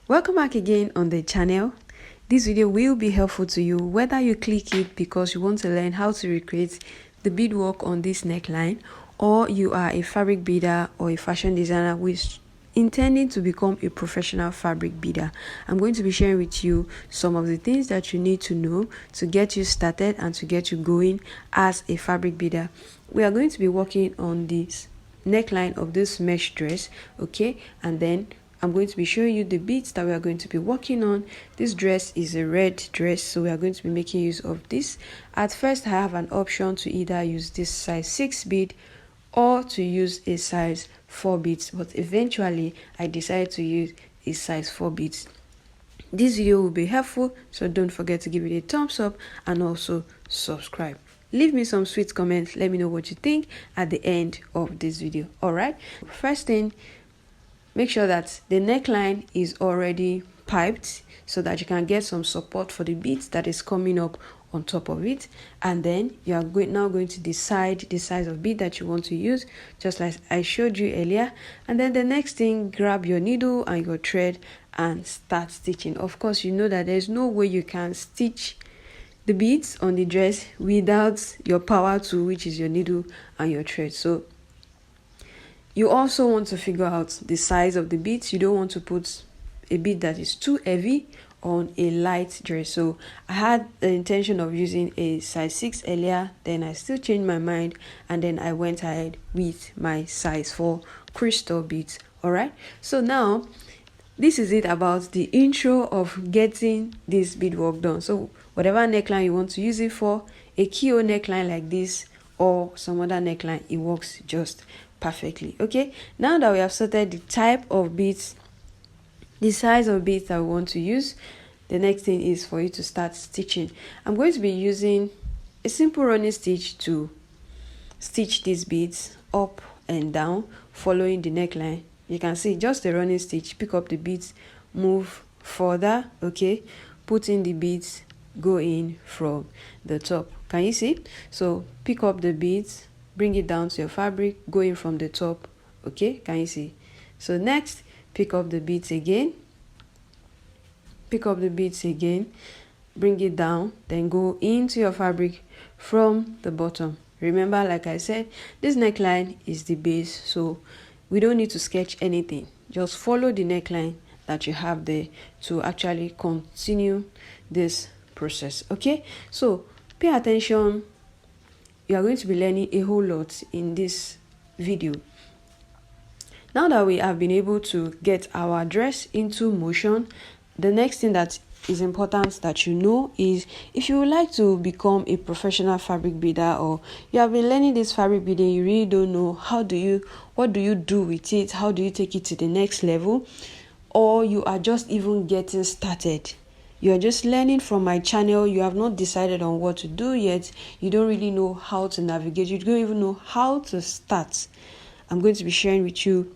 Welcome back again on the channel. This video will be helpful to you whether you click it because you want to learn how to recreate the beadwork on this neckline, or you are a fabric beader or a fashion designer who is intending to become a professional fabric beader. I'm going to be sharing with you some of the things that you need to know to get you started and to get you going as a fabric beader. We are going to be working on this neckline of this mesh dress, okay, and then I'm going to be showing you the beads that we are going to be working on. This dress is a red dress, so we are going to be making use of this. At first, I have an option to either use this size 6 bead or to use a size 4 beads, but eventually I decided to use a size 4 beads. This video will be helpful, so don't forget to give it a thumbs up and also subscribe. Leave me some sweet comments, let me know what you think at the end of this video. All right, first thing, make sure that the neckline is already piped so that you can get some support for the beads that is coming up on top of it. And then you are now going to decide the size of bead that you want to use, just like I showed you earlier. And then the next thing, grab your needle and your thread and start stitching. Of course, you know that there's no way you can stitch the beads on the dress without your power tool, which is your needle and your thread. So you also want to figure out the size of the beads. You don't want to put a bead that is too heavy on a light dress. So I had the intention of using a size 6 earlier, then I still changed my mind and then I went ahead with my size 4 crystal beads. All right, so now this is it about the intro of getting this beadwork done. So whatever neckline you want to use it for, a keyhole neckline like this or some other neckline, it works just perfectly. Okay, now that we have sorted the type of beads, the size of beads that we want to use, the next thing is for you to start stitching. I'm going to be using a simple running stitch to stitch these beads up and down following the neckline. You can see just a running stitch, pick up the beads, move further, okay, put in the beads, go in from the top. Can you see? So pick up the beads, bring it down to your fabric, go in from the top, okay, can you see? So next, pick up the beads again, bring it down, then go into your fabric from the bottom. Remember, like I said, this neckline is the base, so we don't need to sketch anything. Just follow the neckline that you have there to actually continue this process. Okay, so pay attention. You are going to be learning a whole lot in this video. Now that we have been able to get our dress into motion, the next thing that is important that you know is, if you would like to become a professional fabric beader, or you have been learning this fabric beading, you really don't know what do you do with it, how do you take it to the next level, or you are just even getting started, you are just learning from my channel, you have not decided on what to do yet, you don't really know how to navigate, you don't even know how to start, I'm going to be sharing with you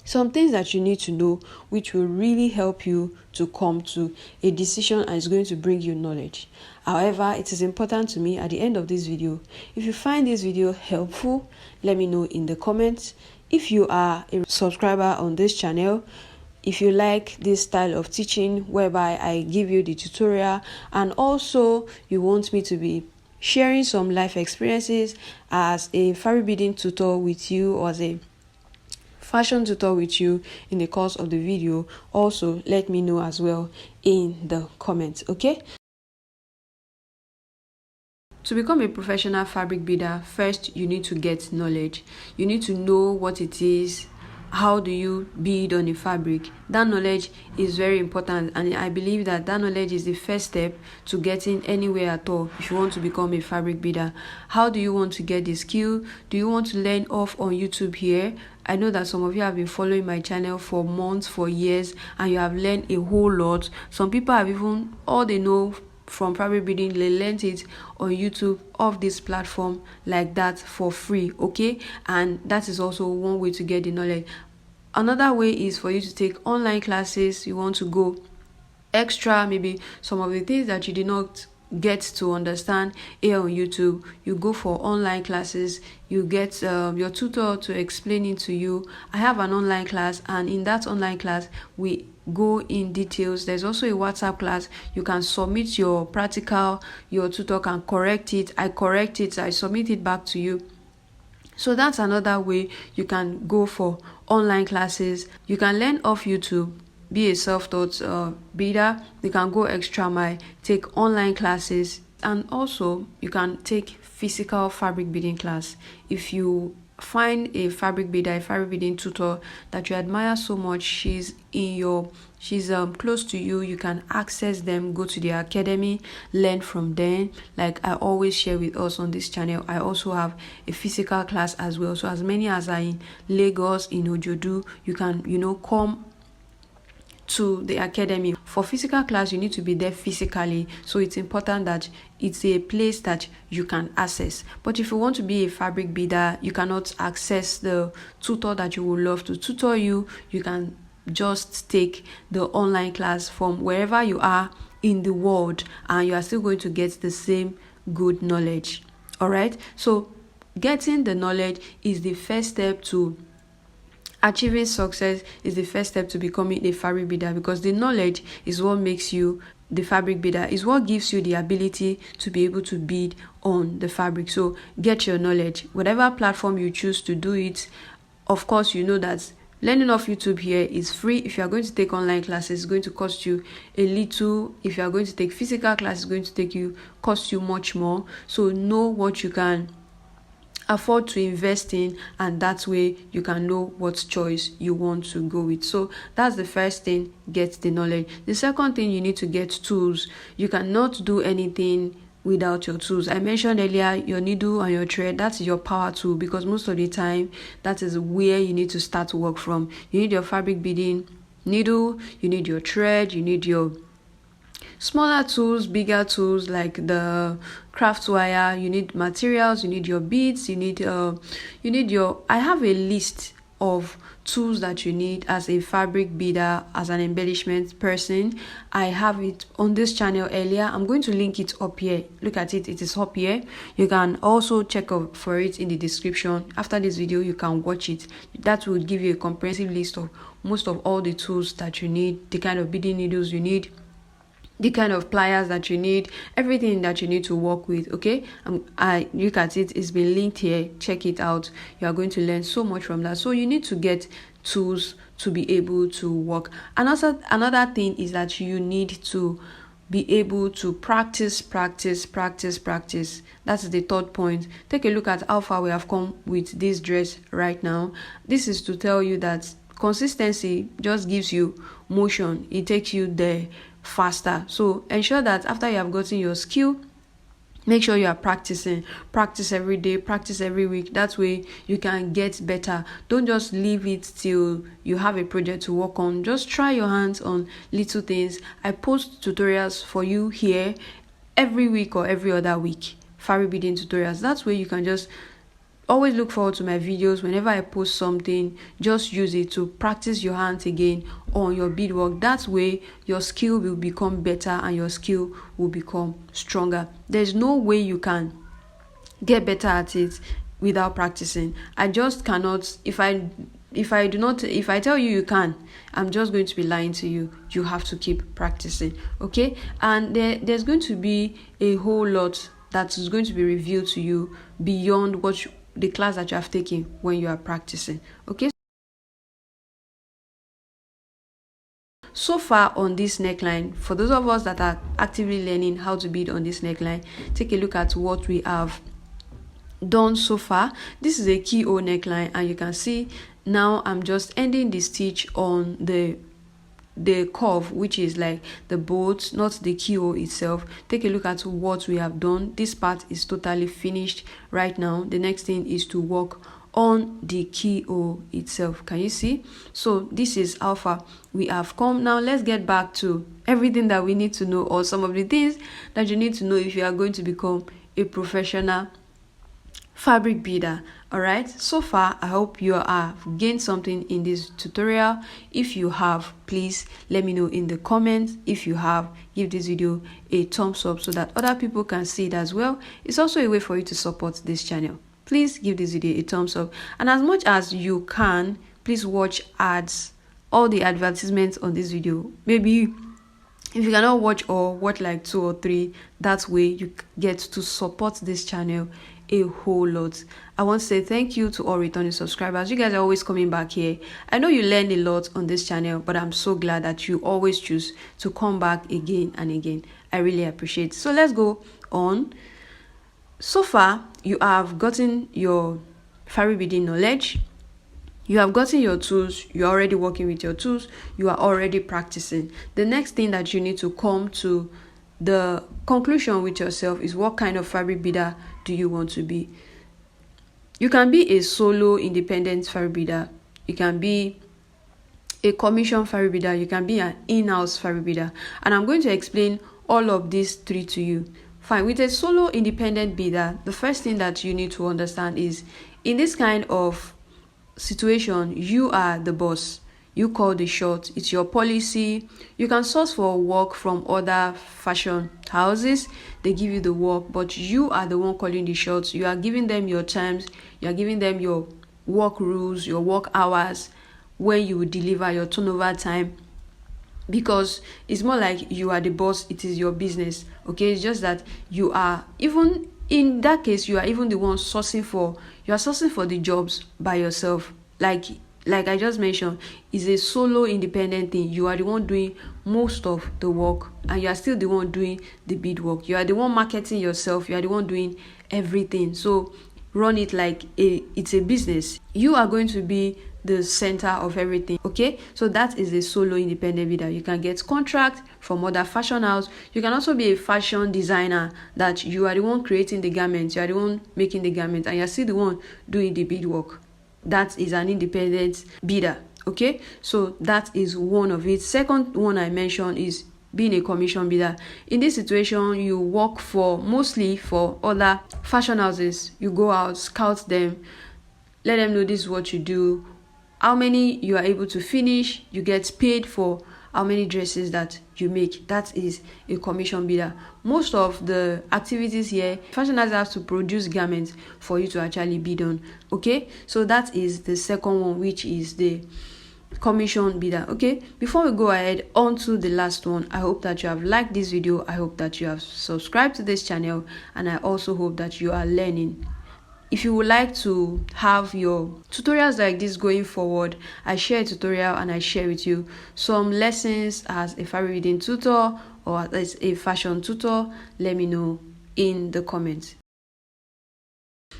some things that you need to know, which will really help you to come to a decision and is going to bring you knowledge. However, it is important to me at the end of this video, if you find this video helpful, let me know in the comments. If you are a subscriber on this channel, if you like this style of teaching whereby I give you the tutorial, and also you want me to be sharing some life experiences as a fabric beading tutor with you, or as a fashion tutor with you in the course of the video, also let me know as well in the comments. Okay, to become a professional fabric beader, first you need to get knowledge. You need to know what it is, how do you bead on a fabric. That knowledge is very important, and I believe that knowledge is the first step to getting anywhere at all if you want to become a fabric beader. How do you want to get the skill? Do you want to learn off on YouTube here? I know that some of you have been following my channel for months, for years, and you have learned a whole lot. Some people have even, all they know from fabric beading, they learned it on YouTube, off this platform like that for free, okay? And that is also one way to get the knowledge. Another way is for you to take online classes. You want to go extra, maybe some of the things that you did not get to understand here on YouTube, you go for online classes, you get your tutor to explain it to you. I have an online class, and in that online class we go in details. There's also a WhatsApp class. You can submit your practical, your tutor can correct it, I correct it, I submit it back to you. So that's another way you can go for online classes. You can learn off YouTube, be a self-taught beader. You can go extra mile, take online classes, and also you can take physical fabric beading class. If you find a fabric beader, a fabric beading tutor that you admire so much, she's close to you, you can access them, go to their academy, learn from them. Like I always share with us on this channel, I also have a physical class as well. So as many as are in Lagos, in Ojodu, you can come to the academy. For physical class, you need to be there physically, so it's important that it's a place that you can access. But if you want to be a fabric beader, you cannot access the tutor that you would love to tutor you. You can just take the online class from wherever you are in the world, and you are still going to get the same good knowledge. All right, so getting the knowledge is the first step to achieving success, is the first step to becoming a fabric beader, because the knowledge is what makes you the fabric beader, is what gives you the ability to be able to bead on the fabric. So get your knowledge, whatever platform you choose to do it. Of course, you know that learning off YouTube here is free. If you are going to take online classes, it's going to cost you a little. If you are going to take physical classes, it's going to cost you much more. So know what you can afford to invest in, and that way you can know what choice you want to go with. So that's the first thing, get the knowledge. The second thing, you need to get tools. You cannot do anything without your tools. I mentioned earlier your needle and your thread. That's your power tool, because most of the time that is where you need to start work from. You need your fabric beading needle, you need your thread, you need your smaller tools, bigger tools like the craft wire, you need materials, you need your beads, you need your I have a list of tools that you need as a fabric beader, as an embellishment person. I have it on this channel earlier. I'm going to link it up here. Look at it, it is up here. You can also check out for it in the description. After this video, you can watch it. That will give you a comprehensive list of most of all the tools that you need, the kind of beading needles you need, the kind of pliers that you need, everything that you need to work with. Okay, I look at it, it's been linked here, check it out. You are going to learn so much from that. So you need to get tools to be able to work. And also another thing is that you need to be able to practice. That's the third point. Take a look at how far we have come with this dress right now. This is to tell you that consistency just gives you motion, it takes you there faster. So ensure that after you have gotten your skill, make sure you are practicing. Practice every day, practice every week. That way you can get better. Don't just leave it till you have a project to work on. Just try your hands on little things. I post tutorials for you here every week or every other week, fabric beading tutorials. That way you can just always look forward to my videos. Whenever I post something, just use it to practice your hands again on your beadwork. That way your skill will become better and your skill will become stronger. There's no way you can get better at it without practicing. I just cannot. If I tell you you can, I'm just going to be lying to you. You have to keep practicing. Okay, and there's going to be a whole lot that is going to be revealed to you beyond the class that you have taken when you are practicing. Okay, so far on this neckline, for those of us that are actively learning how to bead on this neckline, take a look at what we have done so far. This is a keyhole neckline, and you can see now I'm just ending the stitch on the curve, which is like the bolt, not the keyhole itself. Take a look at what we have done. This part is totally finished right now. The next thing is to work on the keyhole itself. Can you see? So this is how far we have come. Now let's get back to everything that we need to know, or some of the things that you need to know if you are going to become a professional fabric beader. All right, so far I hope you have gained something in this tutorial. If you have, please let me know in the comments. If you have, give this video a thumbs up so that other people can see it as well. It's also a way for you to support this channel. Please give this video a thumbs up, and as much as you can, please watch ads, all the advertisements on this video. Maybe if you cannot watch, or watch like 2 or 3, that way you get to support this channel a whole lot. I want to say thank you to all returning subscribers. You guys are always coming back here. I know you learn a lot on this channel, but I'm so glad that you always choose to come back again and again. I really appreciate it. So let's go on. So far you have gotten your fabric beading knowledge, you have gotten your tools, you're already working with your tools, you are already practicing. The next thing that you need to come to the conclusion with yourself is, what kind of fabric beader do you want to be? You can be a solo independent fabric beader, you can be a commission fabric beader, you can be an in-house fabric beader, and I'm going to explain all of these 3 to you. Fine. With a solo independent beader, the first thing that you need to understand is, in this kind of situation, you are the boss. You call the shots. It's your policy. You can source for work from other fashion houses. They give you the work, but you are the one calling the shots. You are giving them your times. You are giving them your work rules, your work hours, when you will deliver, your turnover time. Because it's more like you are the boss. It is your business. Okay, it's just that you are, even in that case, you are even the one sourcing for. You are sourcing for the jobs by yourself. Like I just mentioned, is a solo independent thing. You are the one doing most of the work, and you are still the one doing the bead work. You are the one marketing yourself. You are the one doing everything. So run it like it's a business. You are going to be the center of everything. Okay, so that is a solo independent beader. You can get contract from other fashion house. You can also be a fashion designer, that you are the one creating the garments, you are the one making the garments, and you are still the one doing the bead work. That is an independent beader. Okay, so that is one of it. Second one I mentioned is being a commission beader. In this situation, you work mostly for other fashion houses. You go out, scout them, let them know this is what you do, how many you are able to finish, you get paid for how many dresses that you make. That is a commission beader. Most of the activities here, fashion houses have to produce garments for you to actually bid on. Okay, so that is the second one, which is the commission beader. Okay, before we go ahead on to the last one, I hope that you have liked this video. I hope that you have subscribed to this channel, and I also hope that you are learning. If you would like to have your tutorials like this going forward, I share a tutorial and I share with you some lessons as a fabric beading tutor or as a fashion tutor. Let me know in the comments.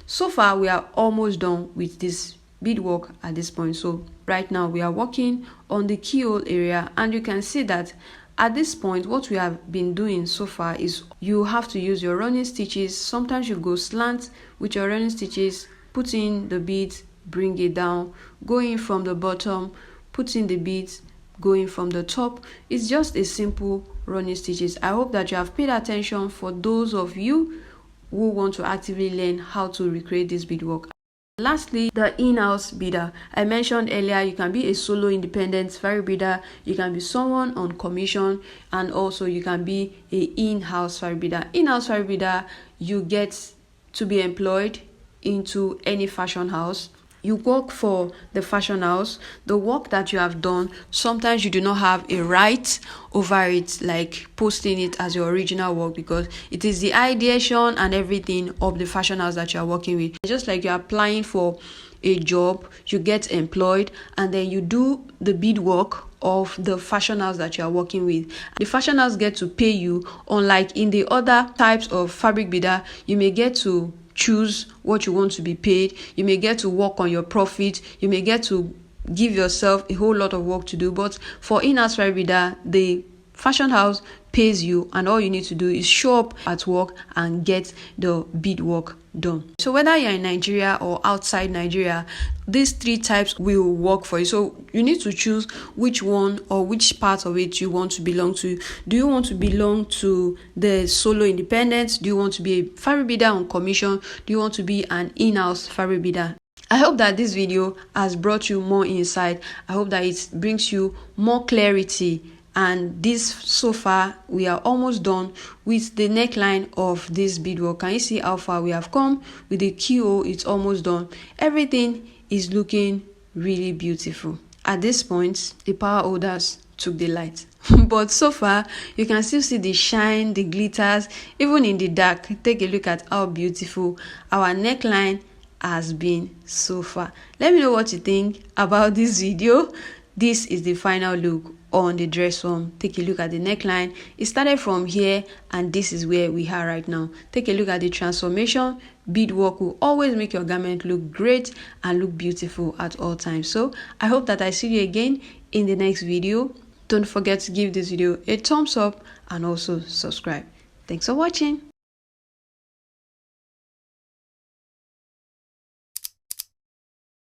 So far, we are almost done with this beadwork at this point. So right now we are working on the keyhole area, and you can see that at this point, what we have been doing so far is you have to use your running stitches. Sometimes you go slant with your running stitches, put in the beads, bring it down, going from the bottom, put in the beads, going from the top. It's just a simple running stitches. I hope that you have paid attention for those of you who want to actively learn how to recreate this beadwork. Lastly, the in-house beader. I mentioned earlier, you can be a solo independent fabric beader, you can be someone on commission, and also you can be a in-house fabric beader. In-house fabric beader, you get to be employed into any fashion house. You work for the fashion house. The work that you have done, sometimes you do not have a right over it, like posting it as your original work, because it is the ideation and everything of the fashion house that you are working with. Just like you're applying for a job, you get employed, and then you do the bead work of the fashion house that you are working with. The fashion house get to pay you. Unlike in the other types of fabric beader, you may get to choose what you want to be paid. You may get to work on your profit. You may get to give yourself a whole lot of work to do. But for in-house fabric beader, the fashion house pays you, and all you need to do is show up at work and get the bead work done. So whether you're in Nigeria or outside Nigeria, these 3 types will work for you. So you need to choose which one or which part of it you want to belong to. Do you want to belong to the solo independent? Do you want to be a fabric beader on commission? Do you want to be an in-house fabric beader? I hope that this video has brought you more insight. I hope that it brings you more clarity. And this, so far, we are almost done with the neckline of this beadwork. Can you see how far we have come? With the keyhole, it's almost done. Everything is looking really beautiful. At this point, the power holders took the light. But so far, you can still see the shine, the glitters, even in the dark. Take a look at how beautiful our neckline has been so far. Let me know what you think about this video. This is the final look on the dress form. Take a look at the neckline. It started from here and this is where we are right now. Take a look at the transformation. Beadwork will always make your garment look great and look beautiful at all times. So I hope that I see you again in the next video. Don't forget to give this video a thumbs up and also subscribe. Thanks for watching.